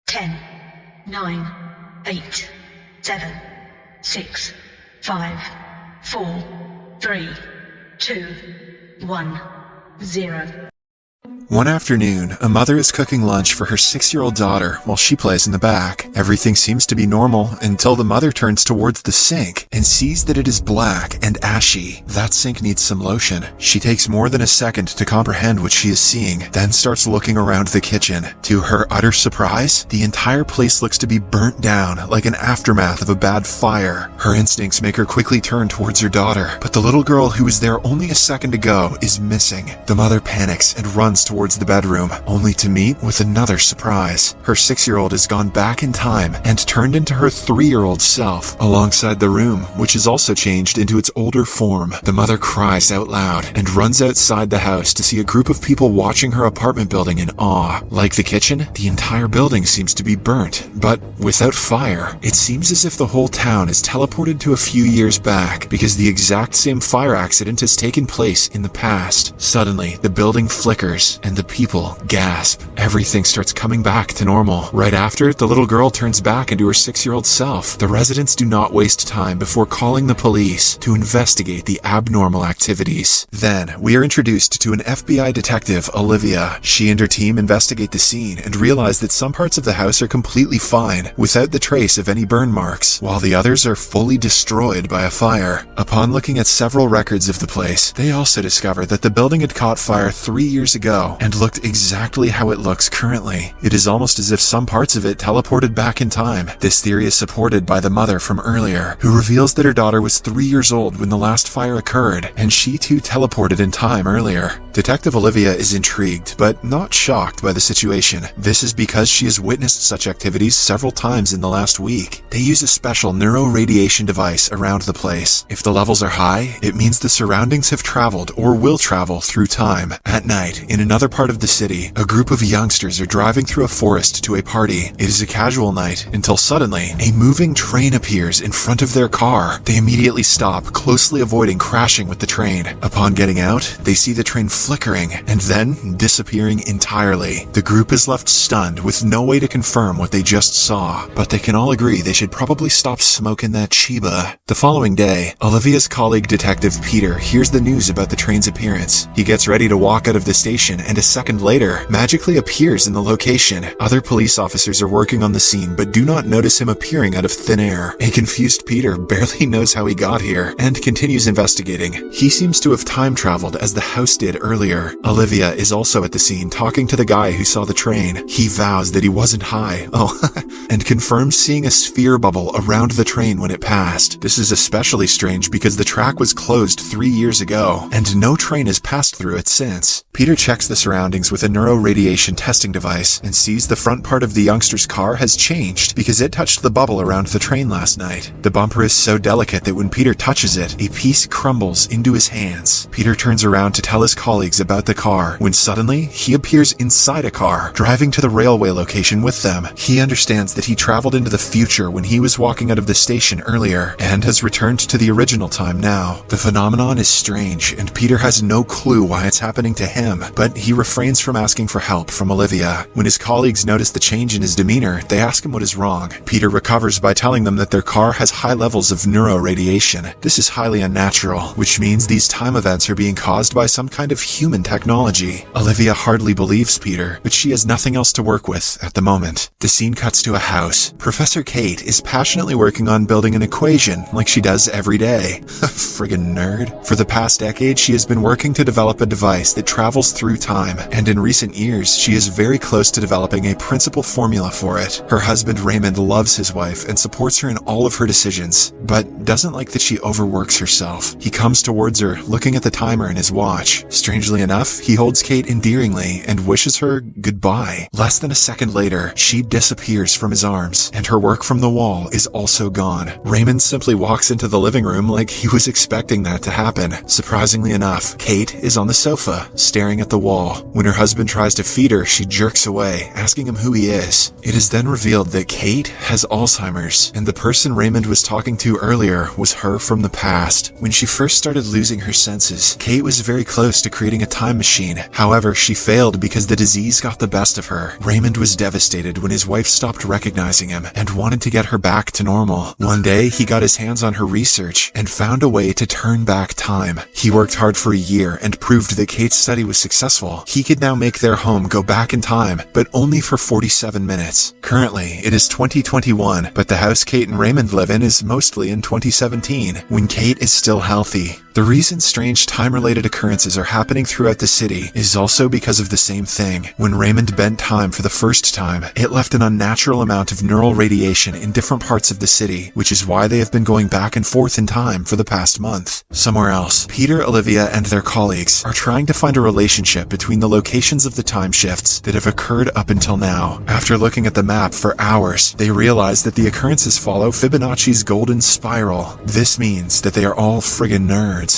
10, 9, 8, 7, 6, 5, 4, 3, 2, 1, 0. One afternoon, a mother is cooking lunch for her 6-year-old daughter while she plays in the back. Everything seems to be normal until the mother turns towards the sink and sees that it is black and ashy. That sink needs some lotion. She takes more than a second to comprehend what she is seeing, then starts looking around the kitchen. To her utter surprise, the entire place looks to be burnt down like an aftermath of a bad fire. Her instincts make her quickly turn towards her daughter, but the little girl who was there only a second ago is missing. The mother panics and runs towards the bedroom, only to meet with another surprise. Her 6-year-old has gone back in time and turned into her 3-year-old self, alongside the room, which is also changed into its older form. The mother cries out loud and runs outside the house to see a group of people watching her apartment building in awe. Like the kitchen, the entire building seems to be burnt, but without fire. It seems as if the whole town is teleported to a few years back, because the exact same fire accident has taken place in the past. Suddenly, the building flickers, and the people gasp. Everything starts coming back to normal. Right after, the little girl turns back into her 6-year-old self. The residents do not waste time before calling the police to investigate the abnormal activities. Then, we are introduced to an FBI detective, Olivia. She and her team investigate the scene and realize that some parts of the house are completely fine, without the trace of any burn marks, while the others are fully destroyed by a fire. Upon looking at several records of the place, they also discover that the building had caught fire 3 years ago and looked exactly how it looks currently. It is almost as if some parts of it teleported back in time. This theory is supported by the mother from earlier, who reveals that her daughter was 3 years old when the last fire occurred, and she too teleported in time earlier. Detective Olivia is intrigued, but not shocked by the situation. This is because she has witnessed such activities several times in the last week. They use a special neuroradiation device around the place. If the levels are high, it means the surroundings have traveled or will travel through time. At night, in another part of the city, a group of youngsters are driving through a forest to a party. It is a casual night until suddenly, a moving train appears in front of their car. They immediately stop, closely avoiding crashing with the train. Upon getting out, they see the train flickering and then disappearing entirely. The group is left stunned with no way to confirm what they just saw, but they can all agree they should probably stop smoking that Chiba. The following day, Olivia's colleague Detective Peter hears the news about the train's appearance. He gets ready to walk out of the station, and a second later, magically appears in the location. Other police officers are working on the scene but do not notice him appearing out of thin air. A confused Peter barely knows how he got here and continues investigating. He seems to have time traveled as the house did earlier. Olivia is also at the scene talking to the guy who saw the train. He vows that he wasn't high, and confirms seeing a sphere bubble around the train when it passed. This is especially strange because the track was closed 3 years ago, and no train has passed through it since. Peter checks the surroundings with a neuroradiation testing device and sees the front part of the youngster's car has changed because it touched the bubble around the train last night. The bumper is so delicate that when Peter touches it, a piece crumbles into his hands. Peter turns around to tell his colleagues about the car when suddenly he appears inside a car, driving to the railway location with them. He understands that he traveled into the future when he was walking out of the station earlier and has returned to the original time now. The phenomenon is strange and Peter has no clue why it's happening to him, but he refrains from asking for help from Olivia. When his colleagues notice the change in his demeanor, they ask him what is wrong. Peter recovers by telling them that their car has high levels of neuroradiation. This is highly unnatural, which means these time events are being caused by some kind of human technology. Olivia hardly believes Peter, but she has nothing else to work with at the moment. The scene cuts to a house. Professor Kate is passionately working on building an equation like she does every day. Friggin' nerd. For the past decade, she has been working to develop a device that travels through time, and in recent years, she is very close to developing a principal formula for it. Her husband Raymond loves his wife and supports her in all of her decisions, but doesn't like that she overworks herself. He comes towards her, looking at the timer in his watch. Strangely enough, he holds Kate endearingly and wishes her goodbye. Less than a second later, she disappears from his arms, and her work from the wall is also gone. Raymond simply walks into the living room like he was expecting that to happen. Surprisingly enough, Kate is on the sofa, staring staring at the wall. When her husband tries to feed her, she jerks away, asking him who he is. It is then revealed that Kate has Alzheimer's, and the person Raymond was talking to earlier was her from the past. When she first started losing her senses, Kate was very close to creating a time machine. However, she failed because the disease got the best of her. Raymond was devastated when his wife stopped recognizing him and wanted to get her back to normal. One day, he got his hands on her research and found a way to turn back time. He worked hard for a year and proved that Kate's study was successful. He could now make their home go back in time, but only for 47 minutes. Currently, it is 2021, but the house Kate and Raymond live in is mostly in 2017, when Kate is still healthy. The reason strange time-related occurrences are happening throughout the city is also because of the same thing. When Raymond bent time for the first time, it left an unnatural amount of neural radiation in different parts of the city, which is why they have been going back and forth in time for the past month. Somewhere else, Peter, Olivia, and their colleagues are trying to find a relationship between the locations of the time shifts that have occurred up until now. After looking at the map for hours, they realize that the occurrences follow Fibonacci's golden spiral. This means that they are all friggin' nerds.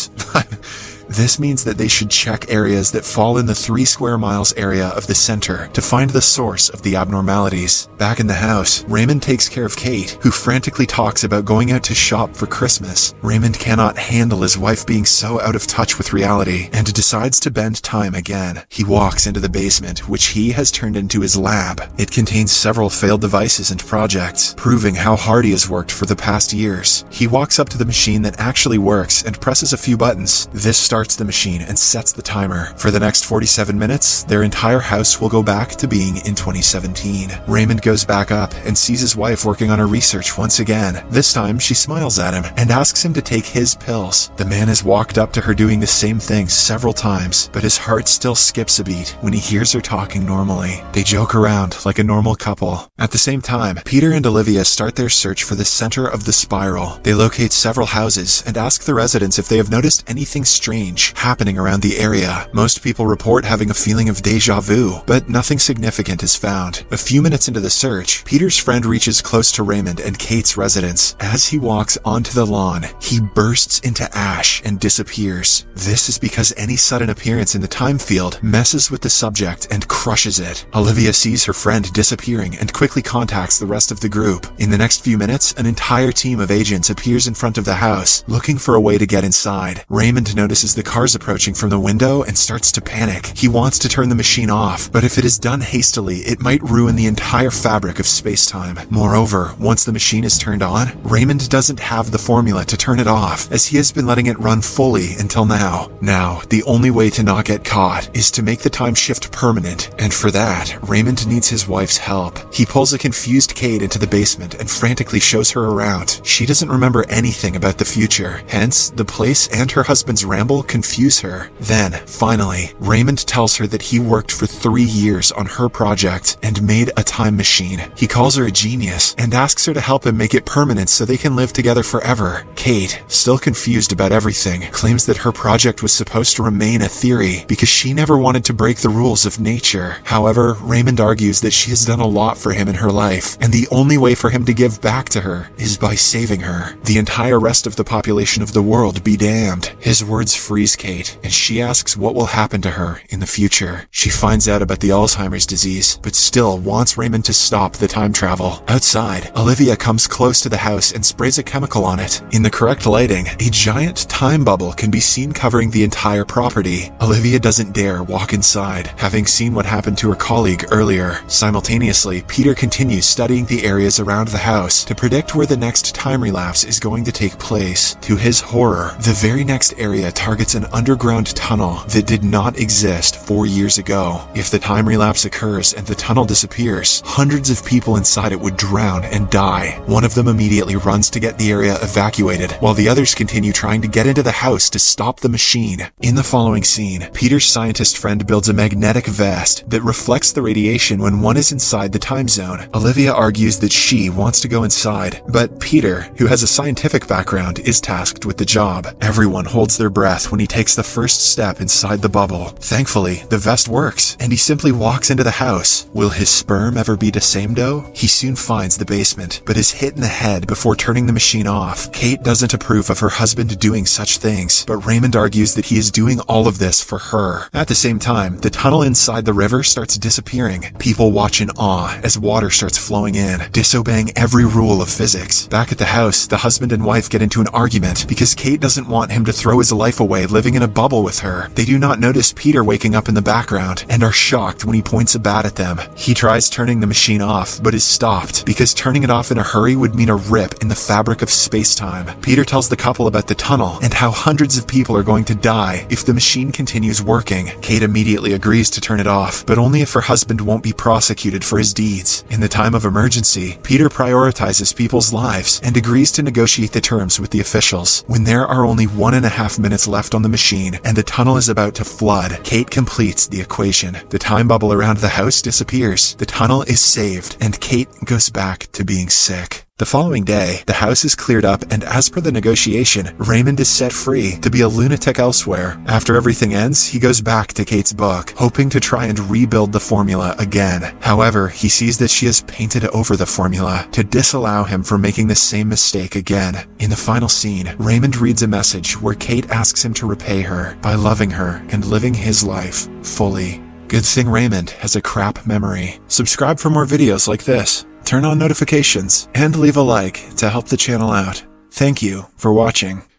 This means that they should check areas that fall in the 3 square miles area of the center to find the source of the abnormalities. Back in the house, Raymond takes care of Kate, who frantically talks about going out to shop for Christmas. Raymond cannot handle his wife being so out of touch with reality and decides to bend time again. He walks into the basement, which he has turned into his lab. It contains several failed devices and projects, proving how hard he has worked for the past years. He walks up to the machine that actually works and presses a few buttons. This starts the machine and sets the timer. For the next 47 minutes, their entire house will go back to being in 2017. Raymond goes back up and sees his wife working on her research once again. This time, she smiles at him and asks him to take his pills. The man has walked up to her doing the same thing several times, but his heart still skips a beat when he hears her talking normally. They joke around like a normal couple. At the same time, Peter and Olivia start their search for the center of the spiral. They locate several houses and ask the residents if they have noticed anything strange happening around the area. Most people report having a feeling of deja vu, but nothing significant is found. A few minutes into the search, Peter's friend reaches close to Raymond and Kate's residence. As he walks onto the lawn, he bursts into ash and disappears. This is because any sudden appearance in the time field messes with the subject and crushes it. Olivia sees her friend disappearing and quickly contacts the rest of the group. In the next few minutes, an entire team of agents appears in front of the house, looking for a way to get inside. Raymond notices the cars approaching from the window and starts to panic. He wants to turn the machine off, but if it is done hastily, it might ruin the entire fabric of space-time. Moreover, once the machine is turned on, Raymond doesn't have the formula to turn it off, as he has been letting it run fully until now. Now, the only way to not get caught is to make the time shift permanent, and for that, Raymond needs his wife's help. He pulls a confused Kate into the basement and frantically shows her around. She doesn't remember anything about the future, hence, the place and her husband's ramble confuse her. Then, finally, Raymond tells her that he worked for 3 years on her project and made a time machine. He calls her a genius and asks her to help him make it permanent so they can live together forever. Kate, still confused about everything, claims that her project was supposed to remain a theory because she never wanted to break the rules of nature. However, Raymond argues that she has done a lot for him in her life, and the only way for him to give back to her is by saving her. The entire rest of the population of the world be damned. His words freeze Kate, and she asks what will happen to her in the future. She finds out about the Alzheimer's disease, but still wants Raymond to stop the time travel. Outside, Olivia comes close to the house and sprays a chemical on it. In the correct lighting, a giant time bubble can be seen covering the entire property. Olivia doesn't dare walk inside, having seen what happened to her colleague earlier. Simultaneously, Peter continues studying the areas around the house to predict where the next time relapse is going to take place. To his horror, the very next area targets an underground tunnel that did not exist 4 years ago. If the time relapse occurs and the tunnel disappears, hundreds of people inside it would drown and die. One of them immediately runs to get the area evacuated, while the others continue trying to get into the house to stop the machine. In the following scene, Peter's scientist friend builds a magnetic vest that reflects the radiation when one is inside the time zone. Olivia argues that she wants to go inside, but Peter, who has a scientific background, is tasked with the job. Everyone holds their breath moment when he takes the first step inside the bubble. Thankfully, the vest works, and he simply walks into the house. Will his sperm ever be the same though? He soon finds the basement, but is hit in the head before turning the machine off. Kate doesn't approve of her husband doing such things, but Raymond argues that he is doing all of this for her. At the same time, the tunnel inside the river starts disappearing. People watch in awe as water starts flowing in, disobeying every rule of physics. Back at the house, the husband and wife get into an argument because Kate doesn't want him to throw his life away living in a bubble with her. They do not notice Peter waking up in the background and are shocked when he points a bat at them. He tries turning the machine off, but is stopped because turning it off in a hurry would mean a rip in the fabric of space-time. Peter tells the couple about the tunnel and how hundreds of people are going to die if the machine continues working. Kate immediately agrees to turn it off, but only if her husband won't be prosecuted for his deeds. In the time of emergency, Peter prioritizes people's lives and agrees to negotiate the terms with the officials. When there are only 1.5 minutes left on the machine and the tunnel is about to flood, Kate completes the equation. The time bubble around the house disappears. The tunnel is saved, and Kate goes back to being sick. The following day, the house is cleared up, and as per the negotiation, Raymond is set free to be a lunatic elsewhere. After everything ends, he goes back to Kate's book, hoping to try and rebuild the formula again. However, he sees that she has painted over the formula to disallow him from making the same mistake again. In the final scene, Raymond reads a message where Kate asks him to repay her by loving her and living his life fully. Good thing Raymond has a crap memory. Subscribe for more videos like this. Turn on notifications, and leave a like to help the channel out. Thank you for watching.